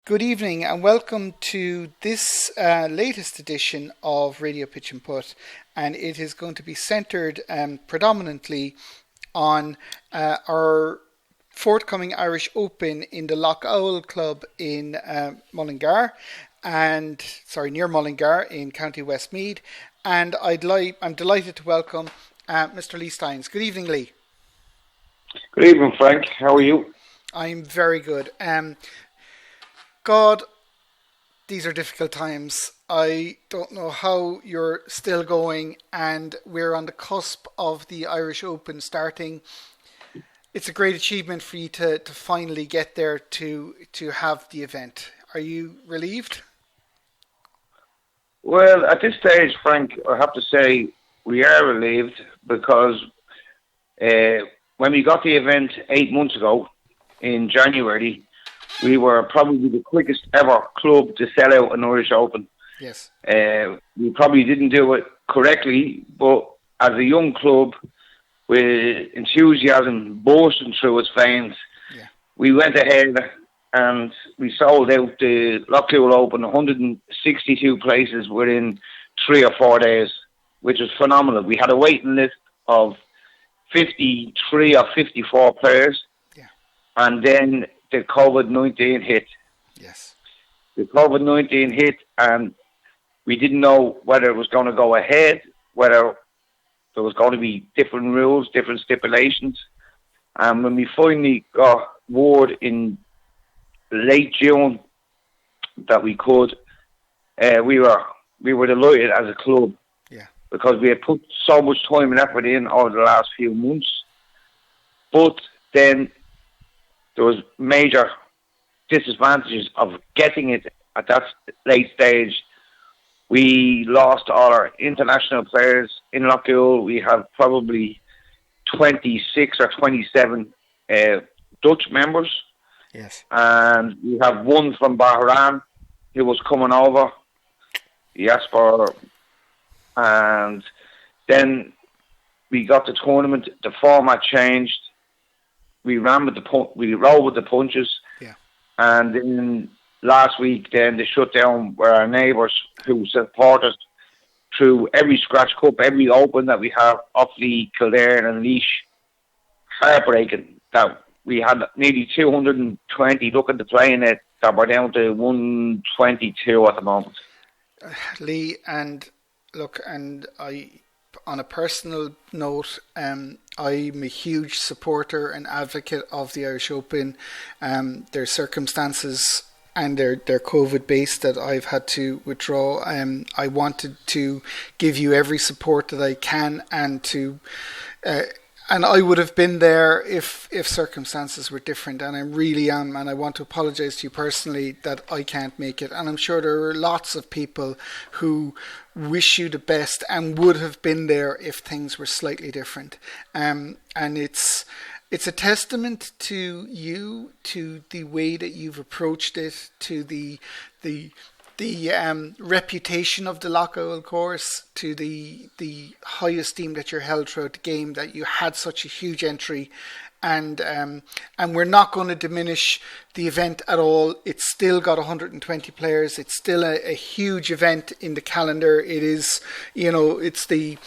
Good evening and welcome to this latest edition of Radio Pitch and Putt, and it is going to be centred predominantly on our forthcoming Irish Open in the Loch Owl Club in Mullingar, near Mullingar in County Westmeath, and I'm delighted to welcome Mr. Lee Stynes. Good evening, Lee. Good evening, Frank. How are you? I'm very good. God, these are difficult times. I don't know how you're still going, and we're on the cusp of the Irish Open starting. It's a great achievement for you to finally get there to have the event. Are you relieved? Well, at this stage, Frank, I have to say we are relieved because when we got the event 8 months ago in January, we were probably the quickest ever club to sell out an Irish Open. Yes. We probably didn't do it correctly, but as a young club with enthusiasm bursting through its veins, we went ahead and we sold out the Lockwood Open 162 places within 3 or 4 days, which was phenomenal. We had a waiting list of 53 or 54 players, and then the COVID-19 hit. Yes. The COVID-19 hit, and we didn't know whether it was going to go ahead, whether there was going to be different rules, different stipulations. And when we finally got word in late June that we could, we were delighted as a club. Yeah. Because we had put so much time and effort in over the last few months. But then there was major disadvantages of getting it at that late stage. We lost all our international players in Lockwood. We have probably 26 or 27 Dutch members. Yes. And we have one from Bahrain who was coming over. He asked for, and then we got the tournament. The format changed. We rolled with the punches, and then last week, then the shutdown were our neighbours who support us through every Scratch Cup, every Open that we have, Offaly, Kildare and Laois. Heartbreaking that we had nearly 220 looking to play in it, that we're down to 122 at the moment. Lee, and look, and on a personal note, I'm a huge supporter and advocate of the Irish Open. There's circumstances and they're COVID based that I've had to withdraw. I wanted to give you every support that I can, and I would have been there if circumstances were different, and I really am, and I want to apologise to you personally that I can't make it. And I'm sure there are lots of people who wish you the best and would have been there if things were slightly different. And it's a testament to you, to the way that you've approached it, to the reputation of the Loch Owl course, to the high esteem that you're held throughout the game, that you had such a huge entry, and we're not going to diminish the event at all. It's still got 120 players. It's still a huge event in the calendar. It is, it's the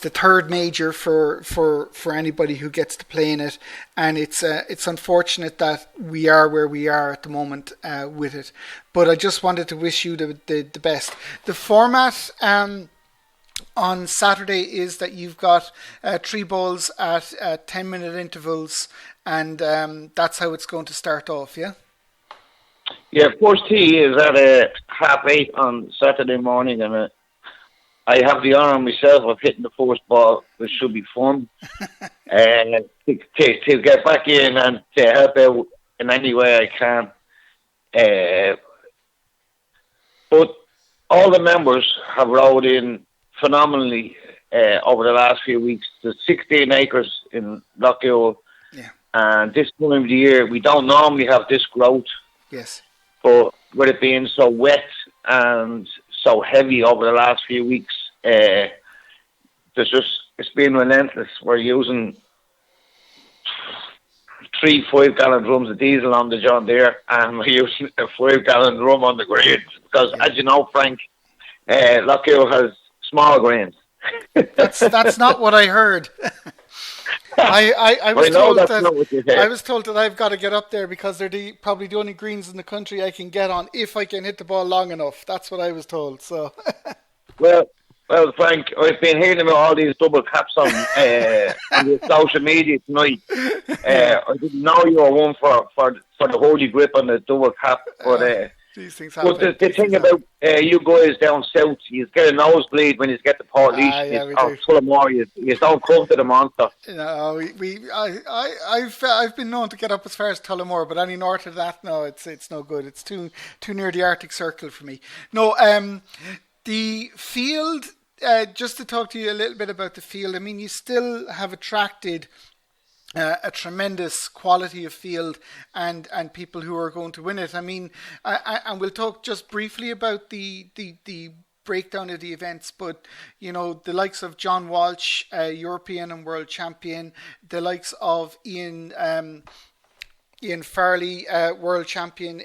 third major for anybody who gets to play in it, and it's unfortunate that we are where we are at the moment with it. But I just wanted to wish you the best. The format on Saturday is that you've got 3 balls at 10-minute intervals, and that's how it's going to start off. Yeah. Yeah, first tee is at 8:30 on Saturday morning, and I have the honour myself of hitting the first ball, which should be fun. And to get back in and to help out in any way I can. But all the members have rowed in phenomenally over the last few weeks. There's 16 acres in Lockwood. Yeah. And this time of the year, we don't normally have this growth. Yes. But with it being so wet and so heavy over the last few weeks, it's been relentless. We're using 3 5-gallon drums of diesel on the John Deere, and we're using a 5-gallon drum on the grains because, as you know, Frank, Lockhill has small grains. That's not what I heard. I was told that I've got to get up there because they're probably the only greens in the country I can get on if I can hit the ball long enough. That's what I was told. So, well, Frank, I've been hearing about all these double caps on the social media tonight. I didn't know you were one for the holy grip on the double cap, but. These things happen. But the thing about you guys down south, you get a nosebleed when you get the Port Leash or Tullamore. You don't come to the monster. No, I've been known to get up as far as Tullamore, but any north of that, no, it's no good. It's too near the Arctic Circle for me. No, the field. Just to talk to you a little bit about the field. I mean, you still have attracted a tremendous quality of field and people who are going to win it. I mean, and we'll talk just briefly about the breakdown of the events, but you know, the likes of John Walsh, European and world champion, the likes of Ian Farley, world champion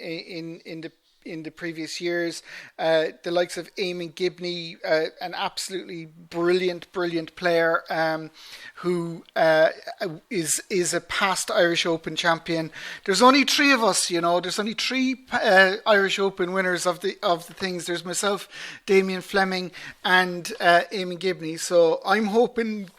in the previous years, the likes of Eamon Gibney, an absolutely brilliant player, who is a past Irish Open champion. There's only 3 of us, you know. There's only 3 Irish Open winners of the things. There's myself, Damien Fleming, and Eamon Gibney. So I'm hoping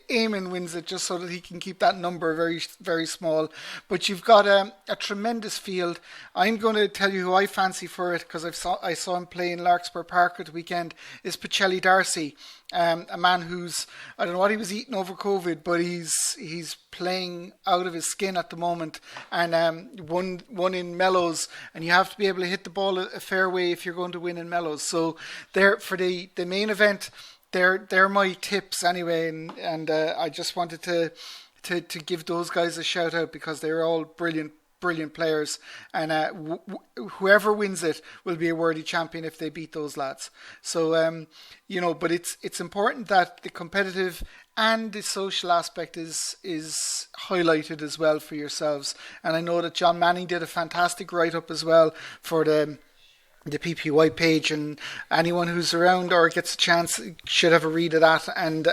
Eamon wins it just so that he can keep that number very, very small. But you've got a tremendous field. I'm going to tell you who I fancy for it because I saw him play in Larkspur Park at the weekend. Is Pacelli Darcy, a man who's, I don't know what he was eating over COVID, but he's playing out of his skin at the moment, and won in Mellows, and you have to be able to hit the ball a fair way if you're going to win in Mellows. So there for the main event, they're my tips anyway, and I just wanted to give those guys a shout out because they're all brilliant players, and whoever wins it will be a worthy champion if they beat those lads. So you know, but it's important that the competitive and the social aspect is highlighted as well for yourselves. And I know that John Manning did a fantastic write-up as well for the PPY page, and anyone who's around or gets a chance should have a read of that and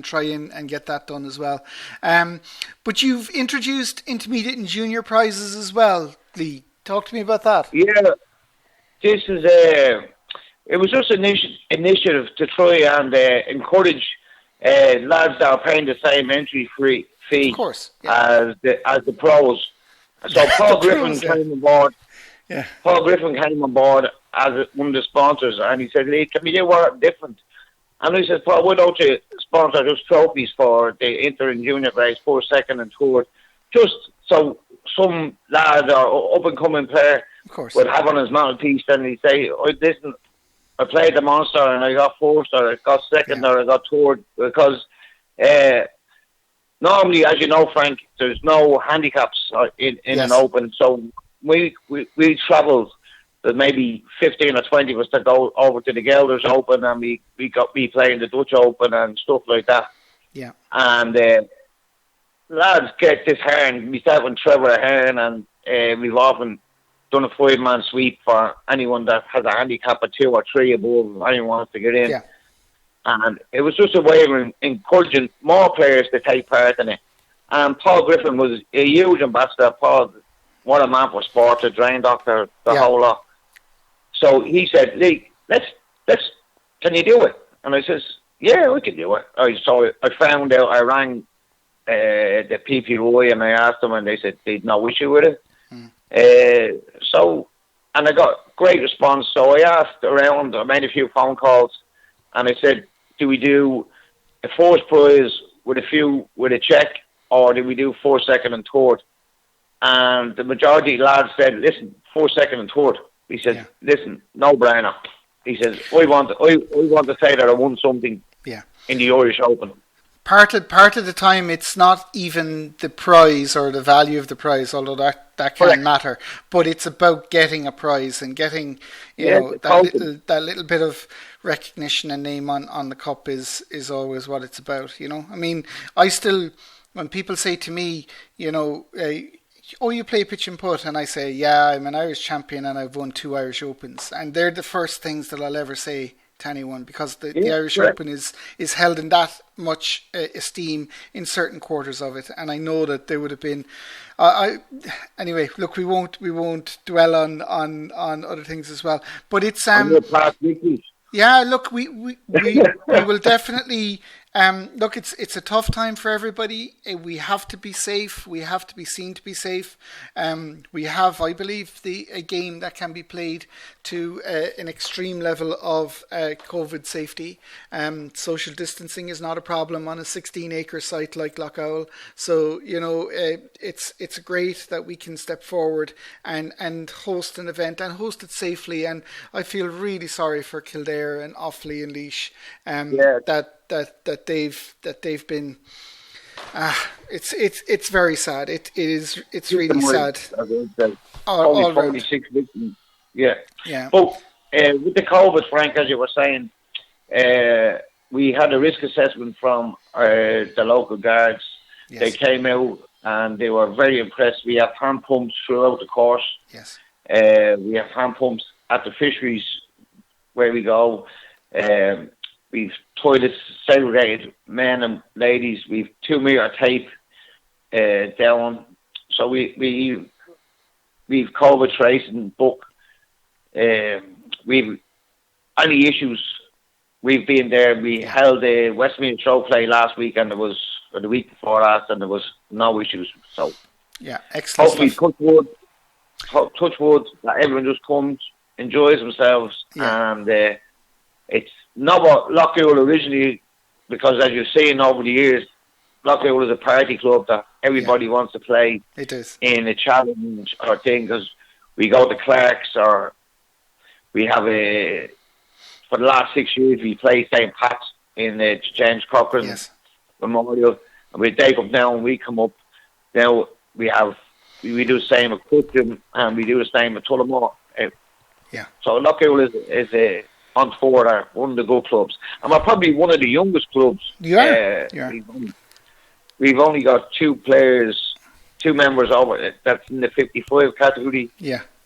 try and get that done as well. But you've introduced intermediate and junior prizes as well, Lee. Talk to me about that. Yeah, this is it was just an initiative to try and encourage lads that are paying the same entry fee, of course, yeah, as the pros. So Paul Griffin came aboard. Yeah. Paul Griffin came on board as one of the sponsors, and he said, "Lee, can we do what different?" And I said, "Paul, why don't you sponsor just trophies for the inter and junior grades, 4th, 2nd, and 3rd, just so some lad or up and coming player would have on his mantelpiece, and he'd say, oh, listen, I played the monster and I got 4th, or I got 2nd, or I got 3rd," because normally, as you know, Frank, there's no handicaps in an open, so we travelled. There's maybe 15 or 20 of us to go over to the Gelders Open, and we playing the Dutch Open and stuff like that. Yeah. And lads get this Hearn, myself and Trevor Hearn, and we've often done a 5-man sweep for anyone that has a handicap of 2 or 3 above, anyone wants to get in. Yeah. And it was just a way of encouraging more players to take part in it. And Paul Griffin was a huge ambassador. Paul, what a man for sport, a drain doctor, the whole lot. So he said, "Lee, let's, can you do it?" And I says, "Yeah, we can do it." So I found out, I rang the PPY and I asked them, and they said they'd no issue with it. And I got great response. So I asked around, I made a few phone calls, and I said, "Do we do a first prize with a check, or do we do 4th, 2nd, and 3rd?" And the majority of lads said, "Listen, 4th, 2nd, and 3rd." He said, "Listen, no brainer." He says, I want to say that I won something in the Irish Open." Part of the time, it's not even the prize or the value of the prize, although that can matter. But it's about getting a prize and getting, you know, that little bit of recognition and name on the cup is always what it's about. You know, I mean, I still, when people say to me, oh, you play pitch and putt, and I say, yeah, I'm an Irish champion and I've won 2 Irish Opens, and they're the first things that I'll ever say to anyone, because the Irish Open is held in that much esteem in certain quarters of it, and I know that there would have been. Anyway, look, we won't dwell on other things as well, but it's yeah. Look, we will definitely. Look, it's a tough time for everybody. We have to be safe. We have to be seen to be safe. We have, I believe, a game that can be played to an extreme level of COVID safety. Social distancing is not a problem on a 16-acre site like Loughowl. So it's great that we can step forward and host an event and host it safely. And I feel really sorry for Kildare and Offaly and Laois that they've been. It's very sad. It's really sad. Only 46 victims. Yeah. But with the COVID, Frank, as you were saying, we had a risk assessment from the local guards. Yes. They came out and they were very impressed. We have hand pumps throughout the course. Yes. We have hand pumps at the fisheries where we go. We've toilets segregated, men and ladies. We've 2 meter tape down. So we've COVID tracing book. We've any issues. We've been there. We held a Westmeath show play last week, and or the week before last, and there was no issues. So excellent. Hopefully, touch wood, that everyone just comes, enjoys themselves, and it's not what Loughowl originally, because as you've seen over the years, Loughowl is a party club that everybody wants to play. It is in a challenge or thing, because we go to Clark's, or we have for the last 6 years we play St. Pat's in the James Cochrane Memorial, and we take up now and we come up. Now we do the same at Custom, and we do the same at Tullamore. So Loughowl is a on board are one of the good clubs, and we're probably one of the youngest clubs. We've only got 2 members over that's in the 55 category.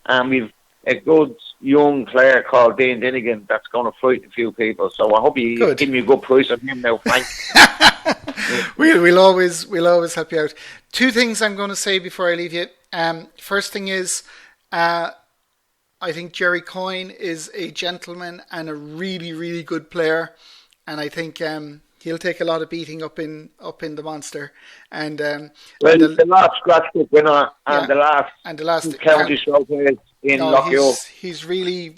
And we've a good young player called Dean Dinnigan that's going to frighten a few people. So I hope you give me a good price on him now, Frank. We'll always help you out. 2 things I'm going to say before I leave you. First thing is, I think Jerry Coyne is a gentleman and a really, really good player, and I think he'll take a lot of beating up in the Monster. And the last scratch cup winner and the last county show players in Loughowl. He's really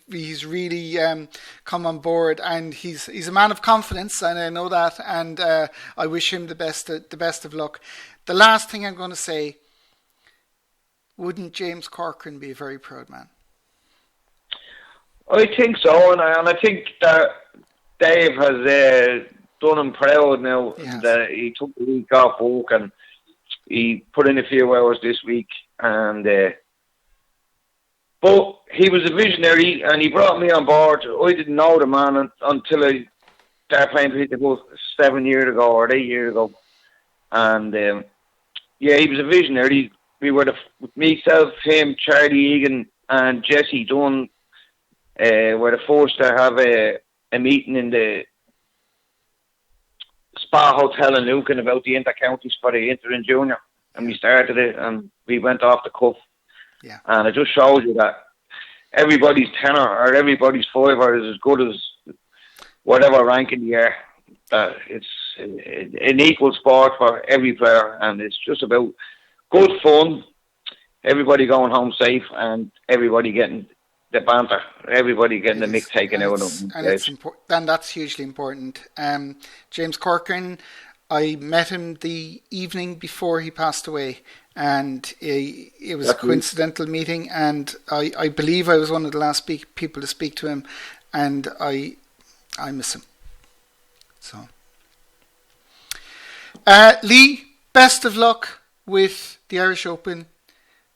come on board, and he's a man of confidence, and I know that, and I wish him the best of luck. The last thing I'm going to say: wouldn't James Corcoran be a very proud man? I think so, and I think that Dave has done him proud now. That he took the week off work and he put in a few hours this week, and but he was a visionary and he brought me on board. I didn't know the man until I started playing for him about 7 years ago or 8 years ago, and he was a visionary. We were myself, him, Charlie Egan, and Jesse Dunn. Were the first to have a meeting in the Spa Hotel in Lucan about the inter-counties for the inter and junior, and we started it, and we went off the cuff. And it just shows you that everybody's tenor or everybody's fiver is as good as whatever ranking you are. It's an equal sport for every player, and it's just about good fun, everybody going home safe, and everybody getting the banter, everybody getting the mick taken out of them. And that's hugely important. James Corcoran, I met him the evening before he passed away, and it was a coincidental meeting, and I believe I was one of the last people to speak to him, and I miss him. So, Lee, best of luck with the Irish Open.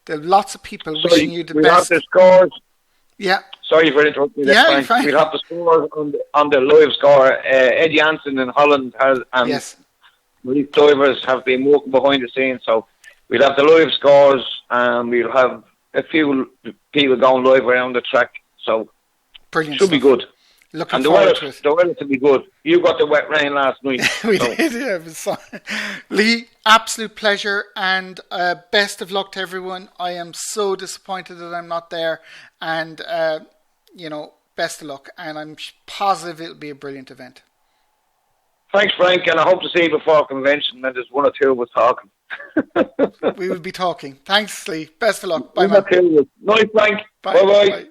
There are lots of people wishing you the best. We have the scores. Yeah. Sorry for interrupting. Yeah, fine. We'll have the scores on the live score. Ed Jansen in Holland has These divers have been working behind the scenes, so we'll have the live scores, and we'll have a few people going live around the track. So brilliant. Should be good. Looking forward to it. The weather to be good. You got the wet rain last night. We did, yeah. It was Lee, absolute pleasure, and best of luck to everyone. I am so disappointed that I'm not there, and best of luck. And I'm positive it'll be a brilliant event. Thanks, Frank, and I hope to see you before convention. And there's one or two of us talking. We will be talking. Thanks, Lee. Best of luck. Bye, man. Nice, Frank. Bye. Bye-bye. Bye.